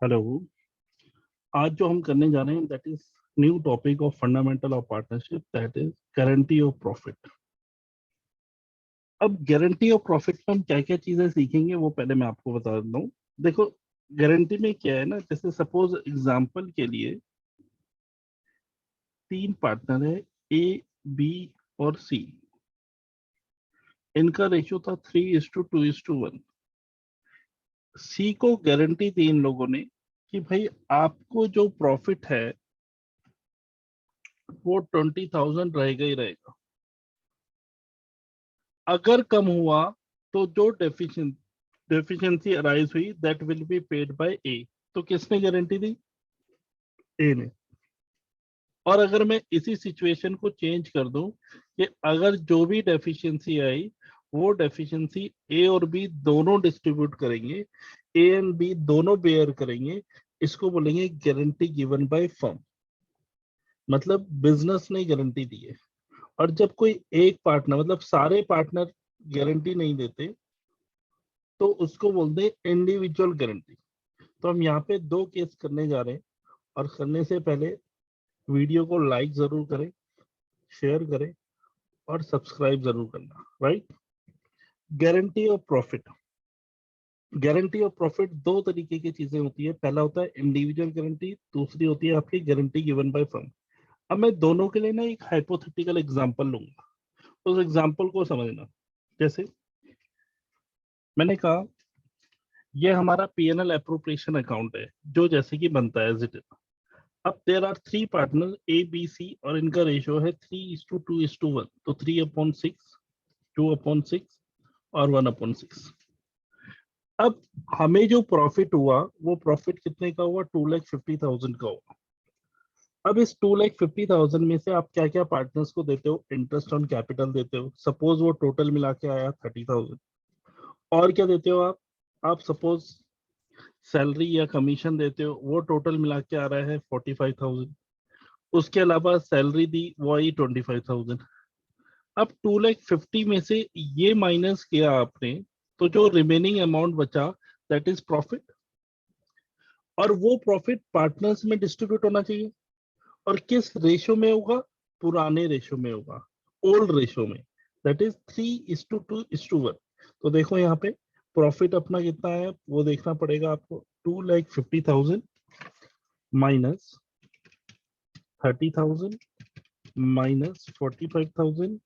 Hello. आज जो हम करने जा रहे हैं that is new topic of fundamental of partnership, that is guarantee of profit. अब गारंटी ऑफ प्रॉफिट में हम क्या क्या चीजें सीखेंगे वो पहले मैं आपको बता देता हूँ। देखो, गारंटी में क्या है ना, जैसे सपोज एग्जांपल के लिए तीन पार्टनर है, ए, बी और सी। इनका रेशियो था 3:2:1। सी को गारंटी दी इन लोगों ने कि भाई आपको जो प्रॉफिट है वो 20,000 रहेगा ही रहेगा। अगर कम हुआ तो जो डेफिशिएंसी अराइज हुई that will be paid by A. तो किसने गारंटी दी? ए ने। और अगर मैं इसी सिचुएशन को चेंज कर दूं कि अगर जो भी डेफिशिएंसी आई वो डेफिशिएंसी ए और बी दोनों डिस्ट्रीब्यूट करेंगे, ए एंड बी दोनों बेयर करेंगे, इसको बोलेंगे गारंटी गिवन बाय फर्म। मतलब बिजनेस ने गारंटी दी है। और जब कोई एक पार्टनर, मतलब सारे पार्टनर गारंटी नहीं देते तो उसको बोलते हैं इंडिविजुअल गारंटी। तो हम यहाँ पे दो केस करने जा रहे हैं, और करने से पहले वीडियो को लाइक जरूर करें, शेयर करें और सब्सक्राइब जरूर करना, right. Guarantee of profit. Guarantee of profit दो तरीके की चीजें होती है। पहला होता है इंडिविजुअल गारंटी, दूसरी होती है आपकी गारंटी गिवन बाय फर्म। अब मैं दोनों के लिए ना एक हाइपोथेटिकल एग्जांपल लूंगा, उस एग्जांपल को समझना। जैसे मैंने कहा ये हमारा पीएनएल अप्रोप्रिएशन अकाउंट है जो जैसे कि बनता है एज इट इज। अब there are three partner A B C और इनका रेशियो है 3:2:1। तो 3/6, 2/6 और 1/6। अब हमें जो प्रॉफिट हुआ वो प्रॉफिट कितने का हुआ? 2,50,000 का हुआ। अब इस 2,50,000 में से आप क्या क्या पार्टनर्स को देते हो? इंटरेस्ट ऑन कैपिटल देते हो, सपोज वो टोटल मिला के आया 30,000। और क्या देते हो आप सपोज सैलरी या कमीशन देते हो, वो टोटल मिला के आ रहा है 45,000। उसके अलावा सैलरी दी वो आई 25,000। अब 2,50,000 में से ये माइनस किया आपने, तो जो रिमेनिंग अमाउंट बचा दैट इज प्रॉफिट। और वो प्रॉफिट पार्टनर्स में डिस्ट्रीब्यूट होना चाहिए। और किस रेशो में होगा? पुराने रेशो में होगा, ओल्ड रेशो में, दैट इज 3:2:1। तो देखो यहाँ पे प्रॉफिट अपना कितना है वो देखना पड़ेगा आपको। 2,50,000 माइनस 30,000 माइनस 45,000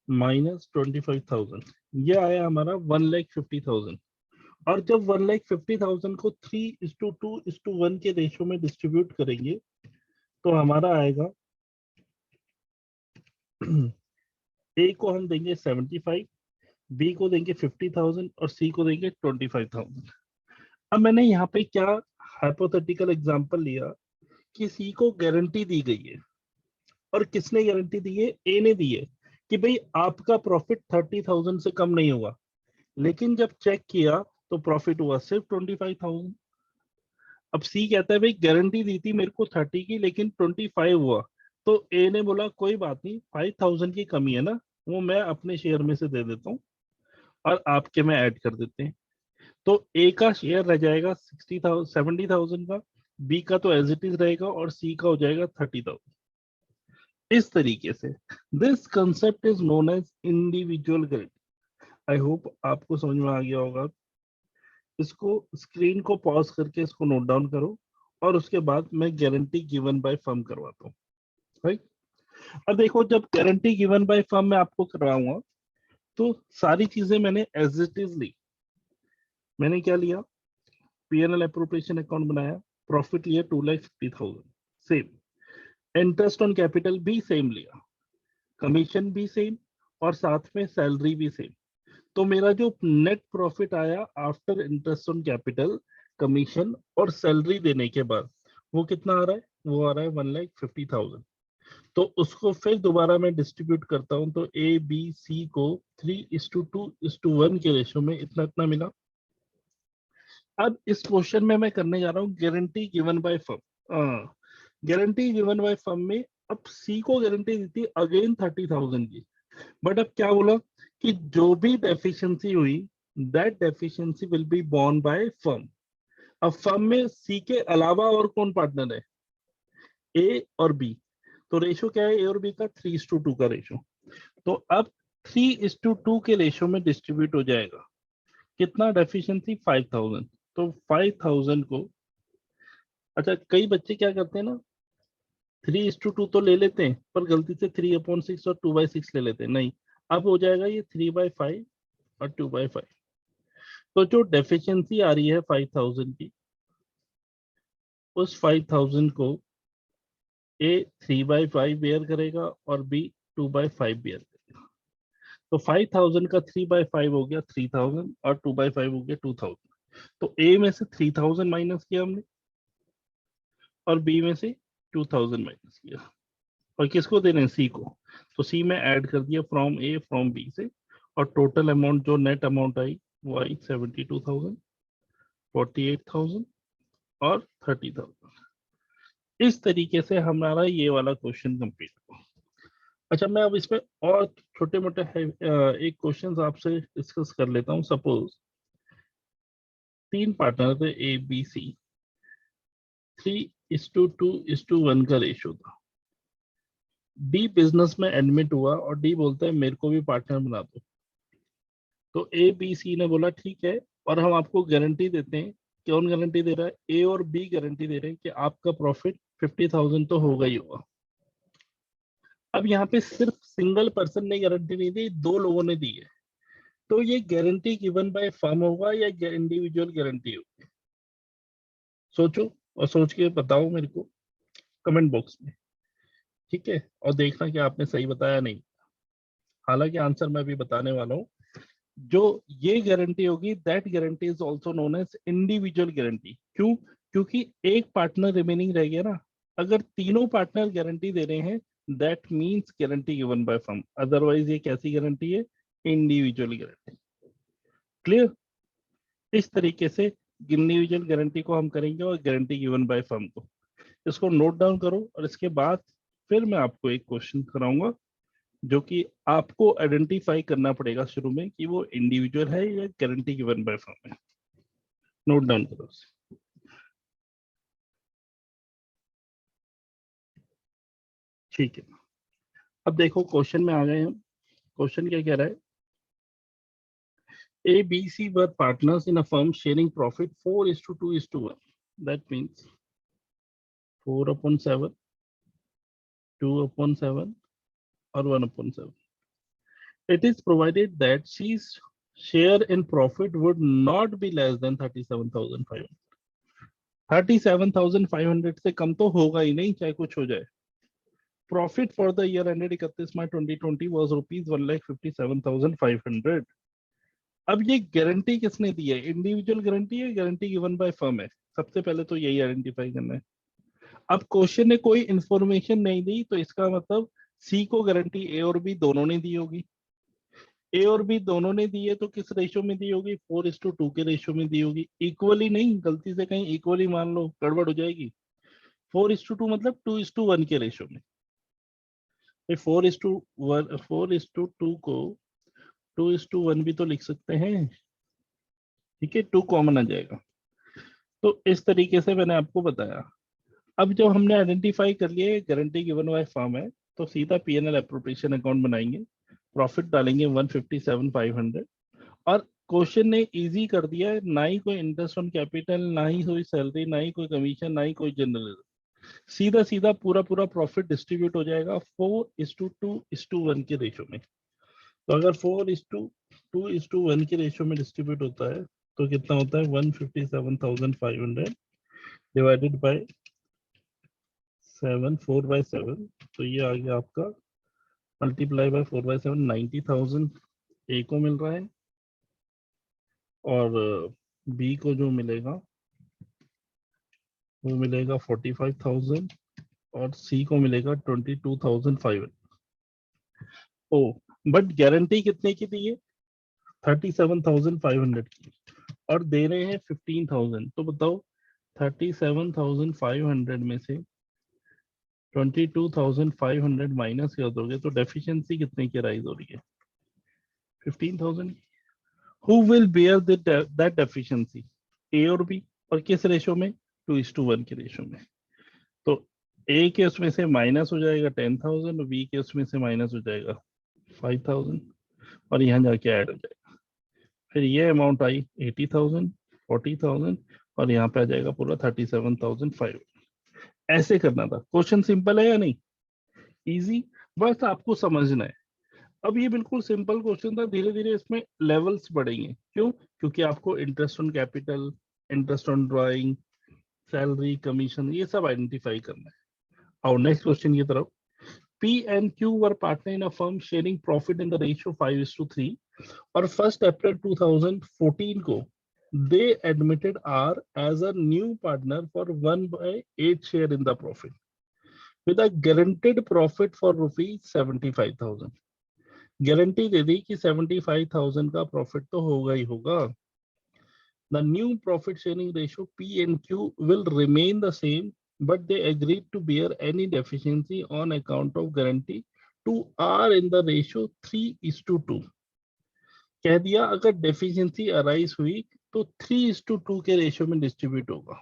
माइनस 25,000, ये आया हमारा 1,50,000। और जब 1,50,000 को 3:2:1 के रेशो में डिस्ट्रीब्यूट करेंगे तो हमारा आएगा ए को हम देंगे 75, बी को देंगे 50,000 और सी को देंगे 25,000। अब मैंने यहाँ पे क्या हाइपोथेटिकल एग्जांपल लिया कि सी को गारंटी दी गई है। और किसने गारंटी दी है? ए ने दी है कि भाई आपका प्रॉफिट 30,000 से कम नहीं होगा। लेकिन जब चेक किया तो प्रॉफिट हुआ सिर्फ 25,000। अब सी कहता है भाई गारंटी दी थी मेरे को 30 की लेकिन 25 हुआ। तो ए ने बोला कोई बात नहीं, 5,000 की कमी है ना, वो मैं अपने शेयर में से दे देता हूँ और आपके में ऐड कर देते हैं। तो ए का शेयर रह जाएगा 70,000 का, बी का तो एज इट इज रहेगा और सी का हो जाएगा 30,000। इस तरीके से this concept is known as individual guarantee. I hope आपको समझ में आ गया होगा। इसको स्क्रीन को पॉज करके इसको नोट डाउन करो और उसके बाद मैं गारंटी गिवन बाय फर्म करवाता हूँ, राइट। अब देखो, जब गारंटी गिवन बाय फर्म में आपको करवाऊंगा तो सारी चीजें मैंने एज इट इज ली। मैंने क्या लिया? पीएनएल अप्रोप्रिएशन अकाउंट बनाया, प्रॉफिट लिया 2,50,000, सेम। इंटरेस्ट ऑन कैपिटल भी सेम लिया, कमीशन भी सेम, और साथ में सैलरी भी सेम। तो मेरा जो नेट प्रॉफिट आया after interest on capital, commission और सैलरी देने के बाद, वो कितना आ रहा है? वो आ रहा है 1,50,000। तो उसको फिर दोबारा मैं डिस्ट्रीब्यूट करता हूं तो ए बी सी को 3:2:1 के रेशो में इतना इतना मिला। अब इस क्वेश्चन में मैं करने जा रहा हूँ guarantee given by firm. Guarantee given by firm में अब सी को गारंटी दी थी अगेन 30,000 की। बट अब क्या बोला कि जो भी डेफिशिएंसी हुई that deficiency will be borne by firm. अब फर्म में सी के अलावा और कौन पार्टनर है, ए और बी। तो रेशो क्या है ए और बी का, 3:2 का रेशो। तो अब 3:2 के रेशो में डिस्ट्रीब्यूट हो जाएगा कितना, डेफिशिएंसी 5000। तो 5000 को, अच्छा कई बच्चे क्या करते हैं ना, 3:2 तो ले लेते हैं पर गलती से 3/6 और 2/6 ले लेते हैं, नहीं, अब हो जाएगा ये 3/5 और 2/5। तो जो डेफिशिएंसी आ रही है 5000 की, उस 5000 को ए 3/5 बेयर करेगा और बी 2/5 बेयर करेगा। तो 5000 का 3/5 हो गया 3000 और 2/5 हो गया 2000। तो ए में से 3000 माइनस किया हमने और बी में से 2000 माइनस किया, और किसको दे रहे हैं, सी को। तो सी में ऐड कर दिया फ्रॉम ए फ्रॉम बी से, और टोटल अमाउंट जो नेट अमाउंट आई वो आई 72,000, 48,000 और 30,000। इस तरीके से हमारा ये वाला क्वेश्चन कंप्लीट हुआ। अच्छा मैं अब इसमें और छोटे मोटे एक क्वेश्चन आपसे डिस्कस कर लेता हूँ। सपोज 3 पार्टनर थे ए बी सी, 3:2:1 का रेशियो था। डी बिजनेस में एडमिट हुआ और डी बोलता है मेरे को भी पार्टनर बना दो। तो ए बी सी ने बोला ठीक है, और हम आपको गारंटी देते हैं। कौन गारंटी दे रहा है, ए और बी गारंटी दे रहे हैं कि आपका प्रॉफिट 50,000 तो होगा ही होगा। अब यहाँ पे सिर्फ सिंगल पर्सन ने गारंटी नहीं दी, 2 लोगों ने दी है। तो ये गारंटी गिवन बाय फर्म होगा या इंडिविजुअल गारंटी होगी, सोचो और सोच के बताओ मेरे को कमेंट बॉक्स में, ठीक है। और देखना कि आपने सही बताया नहीं, हालांकि आंसर मैं भी बताने वाला हूँ। जो ये गारंटी होगी, that guarantee is also known as individual guarantee. क्यों, क्योंकि एक पार्टनर रिमेनिंग रह गया ना। अगर तीनों पार्टनर गारंटी दे रहे हैं, that means guarantee given by firm. Otherwise ये कैसी गारंटी है, इंडिविजुअल गारंटी। क्लियर। इस तरीके से इंडिविजुअल गारंटी को हम करेंगे और गारंटी गिवन बाय फर्म को। इसको नोट डाउन करो, और इसके बाद फिर मैं आपको एक क्वेश्चन कराऊंगा जो कि आपको आइडेंटिफाई करना पड़ेगा शुरू में कि वो इंडिविजुअल है या गारंटी गिवन बाय फर्म है। नोट डाउन करो उसे। ठीक है, अब देखो क्वेश्चन में आ गए हम। क्वेश्चन क्या कह रहा है, A B C were partners in a firm sharing profit 4:2:1। That means 4/7, 2/7 और 1/7। It is provided that C's share in profit would not be less than 37,500। 37,500 से कम तो होगा ही नहीं, चाहे कुछ हो जाए। Profit for the year ended 31 March 2020 was ₹1,57,500। अब ये गारंटी किसने दी है, इंडिविजुअल गारंटी है, गारंटी गिवन बाय फर्म है। सबसे पहले तो यही आइडेंटिफाई करना है। अब क्वेश्चन ने कोई इंफॉर्मेशन नहीं दी, तो इसका मतलब सी को गारंटी ए और बी दोनों ने दी होगी। ए और बी दोनों ने दी है तो किस रेशो में दी होगी, 4:2 के रेशो में दी होगी। इक्वली नहीं, गलती से कहीं इक्वली मान लो गड़बड़ हो जाएगी। 4:2 मतलब 2:1 के रेशो में। 4:2 को 2:1 भी तो लिख सकते हैं, ठीक है, 2 कॉमन आ जाएगा। तो इस तरीके से मैंने आपको बताया। अब जब हमने आइडेंटिफाई कर लिया गारंटी गिवन बाय फर्म है, तो सीधा पीएनएल एप्रोप्रिएशन अकाउंट बनाएंगे, प्रॉफिट डालेंगे 157,500। और क्वेश्चन ने इजी कर दिया है, ना ही कोई इंटरेस्ट ऑन कैपिटल, ना ही कोई सैलरी, ना ही कोई कमीशन, ना ही कोई जनरल। सीधा सीधा पूरा पूरा प्रॉफिट डिस्ट्रीब्यूट हो जाएगा 4:2:1 के रेशो में। तो अगर 4:2:1 के रेशो में डिस्ट्रीब्यूट होता है तो कितना होता है, 157,500 डिवाइडेड बाय 7, 4/7। तो ये आ गया आपका, मल्टीप्लाई बाय 4/7, 90,000 ए को मिल रहा है, और बी को जो मिलेगा वो मिलेगा 45,000, और सी को मिलेगा 22,500। ओ, बट गारंटी कितने की दी है, 37,500 की, और दे रहे हैं 15,000। तो बताओ 37,500 में से 22,500 माइनस कर दोगे तो डेफिशिएंसी कितने की राइज हो रही है, 15,000। Who will bear that deficiency, A और बी। और किस रेशो में, 2:1 के रेशो में। तो ए के उसमें से माइनस हो जाएगा 10,000 और बी के उसमें से माइनस हो जाएगा 5,000 और यहाँ जाके ऐड हो जाएगा। फिर ये अमाउंट आई 80,000, 40,000 और यहाँ पे आ जाएगा पूरा 37,500। ऐसे करना था। क्वेश्चन सिंपल है या नहीं, इजी, बस आपको समझना है। अब ये बिल्कुल सिंपल क्वेश्चन था, धीरे धीरे इसमें लेवल्स बढ़ेंगे। क्यों? क्योंकि आपको interest on capital, interest on drawing, salary, commission, ये सब आइडेंटिफाई करना है। और नेक्स्ट क्वेश्चन की तरफ, P and Q were partner in a firm sharing profit in the ratio 5:3 और 1 April 2014 को they admitted R as a new partner for 1/8 share in the profit with a guaranteed profit for ₹75,000। Guarantee दे दी कि 75,000 का profit तो होगा ही होगा। The new profit sharing ratio P and Q will remain the same, but they agreed to bear any deficiency on account of guarantee to R in the ratio 3:2। कह दिया अगर deficiency arise हुई तो 3:2 के ratio में distribute होगा।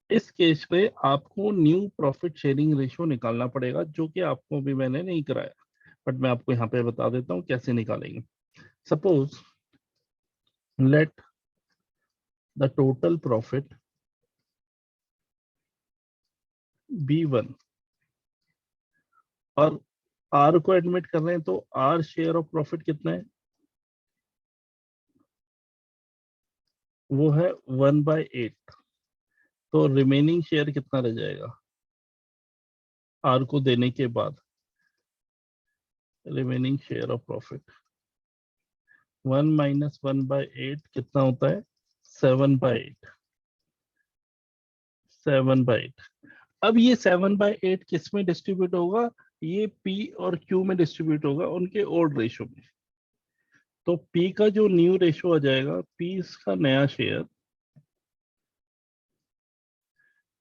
इस case में आपको न्यू प्रॉफिट शेयरिंग रेशियो निकालना पड़ेगा, जो कि आपको भी मैंने नहीं कराया, बट मैं आपको यहाँ पे बता देता हूँ कैसे निकालेंगे। Suppose let the total profit be 1 और R को एडमिट कर रहे हैं, तो R शेयर ऑफ प्रॉफिट कितना है, वो है 1/8। तो रिमेनिंग शेयर कितना रह जाएगा R को देने के बाद, रिमेनिंग शेयर ऑफ प्रॉफिट 1 - 1/8 कितना होता है, 7/8। 7/8। अब ये 7/8 किस में डिस्ट्रीब्यूट होगा, ये P और Q में डिस्ट्रीब्यूट होगा, उनके ओल्ड रेशो में। तो P का जो न्यू रेशो आ जाएगा, P इसका नया शेयर,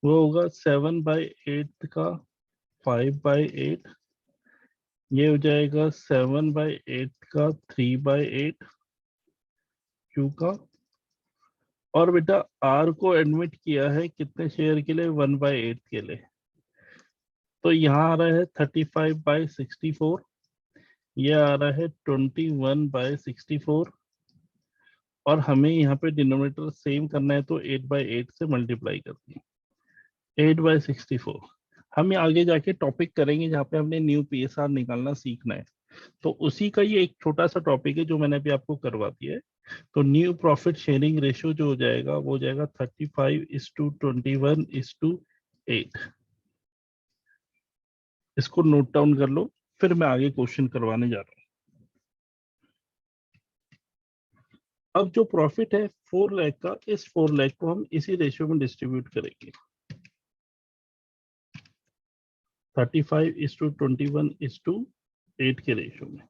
वो होगा 7/8 का 5/8, ये हो जाएगा 7/8 का 3/8 Q का। और बेटा R को एडमिट किया है कितने शेयर के लिए, 1/8 के लिए। तो यहाँ आ रहा है 35/64, ये आ रहा है 21/64 और हमें यहाँ पे डिनोमिनेटर सेम करना है, तो 8/8 से मल्टीप्लाई कर दिए, 8/64। हम ये आगे जाके टॉपिक करेंगे जहाँ पे हमने न्यू PSR निकालना सीखना है, तो उसी का ये एक छोटा सा टॉपिक है जो मैंने अभी आपको करवा दिया है। तो न्यू प्रॉफिट शेयरिंग रेशियो जो हो जाएगा वो हो जाएगा 35:21:8। इसको नोट डाउन कर लो, फिर मैं आगे क्वेश्चन करवाने जा रहा हूँ। अब जो प्रॉफिट है 4 लाख का, इस 4 लाख को हम इसी रेशियो में डिस्ट्रीब्यूट करेंगे, 35:21:8 के रेशियो में।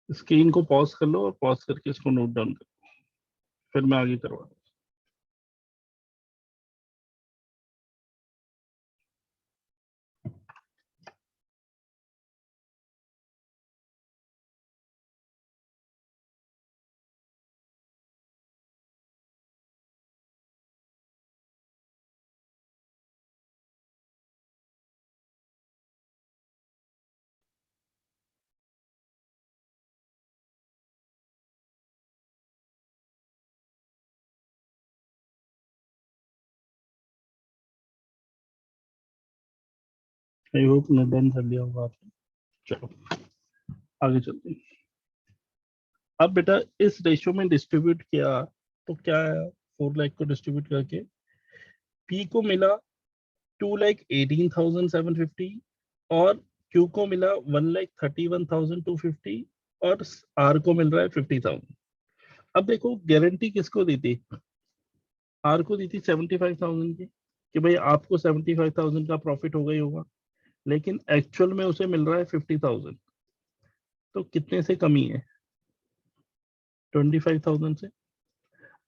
स्क्रीन को पॉज कर लो और पॉज करके इसको नोट डाउन कर लो, फिर मैं आगे करवा दूँ। आई होप नोट डाउन कर लिया होगा आपने। चलो आगे चलते हैं। अब बेटा इस रेशियो में डिस्ट्रीब्यूट किया तो क्या है, 4 लाख को डिस्ट्रीब्यूट करके P को मिला 2,18,750 और Q को मिला 1,31,250 और R को मिल रहा है 50,000। अब देखो गारंटी किसको दी थी, R को दी थी 75,000 की, कि भाई आपको 75,000 का प्रॉफिट होगा ही होगा, लेकिन एक्चुअल में उसे मिल रहा है 50,000। तो कितने से कमी है, 25,000 से।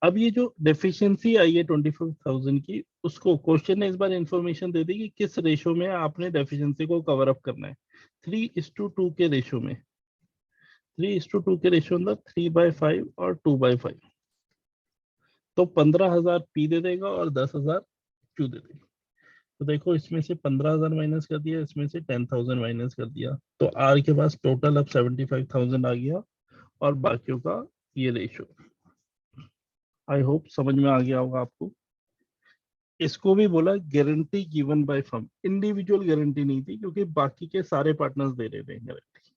अब ये जो डेफिशिएंसी आई है 25,000 की, उसको क्वेश्चन ने इस बार इंफॉर्मेशन दे दी कि किस रेशो में आपने डेफिशिएंसी को कवर अप करना है, 3:2 के रेशो में। 3:2 के रेशियो अंदर 3/5 और 2/5, तो 15,000 पी दे देगा और 10,000 क्यू दे देगा। तो देखो इसमें से 15,000 माइनस कर दिया, इसमें से 10,000 माइनस कर दिया, तो आर के पास टोटल अब 75,000 आ गया और बाकियों का ये रेशियो। आई होप समझ में आ गया होगा आपको। इसको भी बोला guarantee given by firm, individual guarantee नहीं थी क्योंकि बाकी के सारे पार्टनर्स दे रहे थे गारंटी।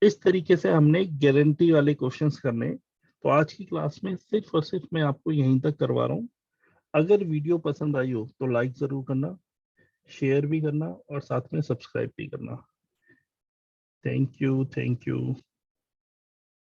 इस तरीके से हमने गारंटी वाले क्वेश्चंस करने। तो आज की क्लास में सिर्फ और सिर्फ मैं आपको यहीं तक करवा रहा हूँ। अगर वीडियो पसंद आई हो तो लाइक जरूर करना, शेयर भी करना और साथ में सब्सक्राइब भी करना। Thank you, thank you.